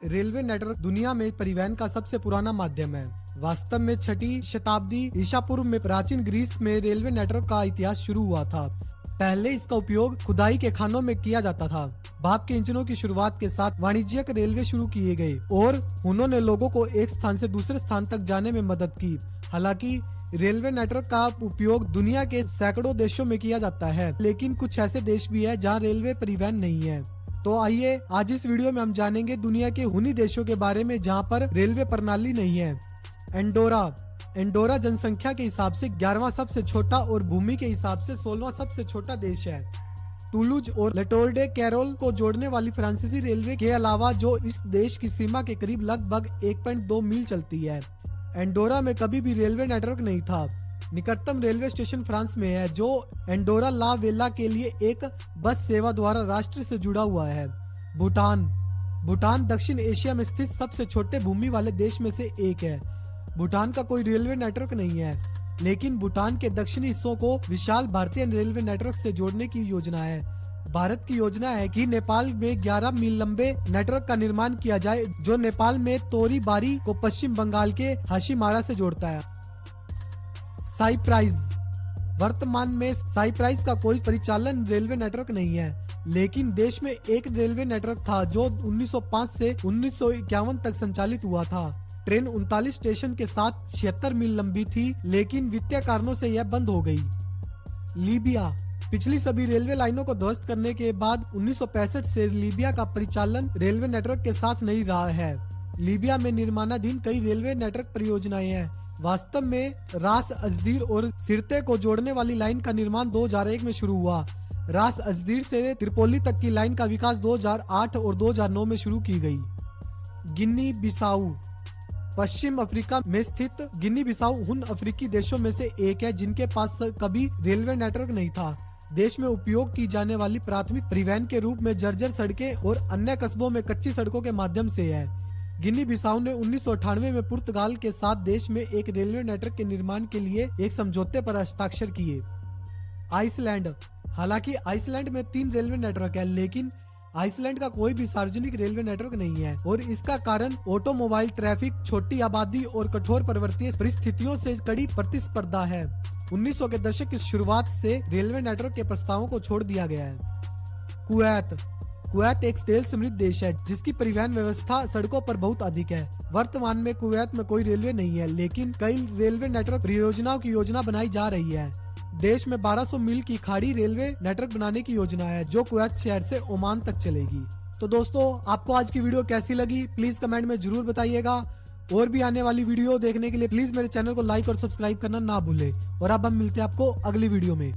Railway network दुनिया में परिवहन का सबसे पुराना माध्यम है। वास्तव में 6वीं शताब्दी ईसा पूर्व में प्राचीन ग्रीस में रेलवे नेटवर्क का इतिहास शुरू हुआ था। पहले इसका उपयोग खुदाई के खानों में किया जाता था। भाप के इंजनों की शुरुआत के साथ वाणिज्यिक रेलवे शुरू किए गए और उन्होंने लोगों को एक स्थान से दूसरे स्थान तक जाने में मदद की। हालांकि रेलवे नेटवर्क का उपयोग दुनिया के सैकड़ों देशों में किया जाता है, लेकिन कुछ ऐसे देश भी है जहां रेलवे परिवहन नहीं है। तो आइए आज इस वीडियो में हम जानेंगे दुनिया के उन्हीं देशों के बारे में जहां पर रेलवे प्रणाली नहीं है। एंडोरा जनसंख्या के हिसाब से 11वां सबसे छोटा और भूमि के हिसाब से 16वां सबसे छोटा देश है। टूलूज और लेटोर्डे कैरोल को जोड़ने वाली फ्रांसीसी रेलवे के अलावा जो इस देश की सीमा के करीब लगभग 1.2 मील चलती है। एंडोरा में कभी भी रेलवे नेटवर्क नहीं था। निकटतम रेलवे स्टेशन फ्रांस में है, जो एंडोरा ला वेला के लिए एक बस सेवा द्वारा राष्ट्र से जुड़ा हुआ है। भूटान दक्षिण एशिया में स्थित सबसे छोटे भूमि वाले देश में से एक है। भूटान का कोई रेलवे नेटवर्क नहीं है, लेकिन भूटान के दक्षिणी हिस्सों को विशाल भारतीय रेलवे नेटवर्क से जोड़ने की योजना है। भारत की योजना है कि नेपाल में 11 मील लंबे नेटवर्क का निर्माण किया जाए, जो नेपाल में तोरीबारी को पश्चिम बंगाल के हाशीमारा से जोड़ता है। साइप्राइज वर्तमान में साइप्राइज का कोई परिचालन रेलवे नेटवर्क नहीं है, लेकिन देश में एक रेलवे नेटवर्क था जो 1905 से 1951 तक संचालित हुआ था। ट्रेन 39 स्टेशन के साथ 76 मील लंबी थी, लेकिन वित्तीय कारणों से यह बंद हो गई। लीबिया पिछली सभी रेलवे लाइनों को ध्वस्त करने के बाद 1965 से लीबिया का परिचालन रेलवे नेटवर्क के साथ नहीं रहा है। लीबिया में निर्माणाधीन कई रेलवे नेटवर्क परियोजनाएं हैं। वास्तव में रास अजदीर और सिरते को जोड़ने वाली लाइन का निर्माण 2001 में शुरू हुआ। रास अजदीर से त्रिपोली तक की लाइन का विकास 2008 और 2009 में शुरू की गई। गिनी बिसाऊ पश्चिम अफ्रीका में स्थित गिनी बिसाऊ उन अफ्रीकी देशों में से एक है जिनके पास कभी रेलवे नेटवर्क नहीं था। देश में उपयोग की जाने वाली प्राथमिक परिवहन के रूप में जर्जर सड़कें और अन्य कस्बों में कच्ची सड़कों के माध्यम से है। गिनी बिसाऊ ने 1998 में पुर्तगाल के साथ देश में एक रेलवे नेटवर्क के निर्माण के लिए एक समझौते पर हस्ताक्षर किए। आइसलैंड हालांकि आइसलैंड में 3 रेलवे नेटवर्क है, लेकिन आइसलैंड का कोई भी सार्वजनिक रेलवे नेटवर्क नहीं है और इसका कारण ऑटोमोबाइल ट्रैफिक, छोटी आबादी और कठोर पर्वतीय परिस्थितियों से कड़ी प्रतिस्पर्धा है। 1900 के दशक की शुरुआत से रेलवे नेटवर्क के प्रस्तावों को छोड़ दिया गया है। कुवैत एक तेल समृद्ध देश है जिसकी परिवहन व्यवस्था सड़कों पर बहुत अधिक है। वर्तमान में कुवैत में कोई रेलवे नहीं है, लेकिन कई रेलवे नेटवर्क परियोजनाओं की योजना बनाई जा रही है। देश में 1200 मील की खाड़ी रेलवे नेटवर्क बनाने की योजना है, जो कुवैत शहर से ओमान तक चलेगी। तो दोस्तों, आपको आज की वीडियो कैसी लगी प्लीज कमेंट में जरूर बताइएगा। और भी आने वाली वीडियो देखने के लिए प्लीज मेरे चैनल को लाइक और सब्सक्राइब करना ना भूले। और अब हम मिलते हैं आपको अगली वीडियो में।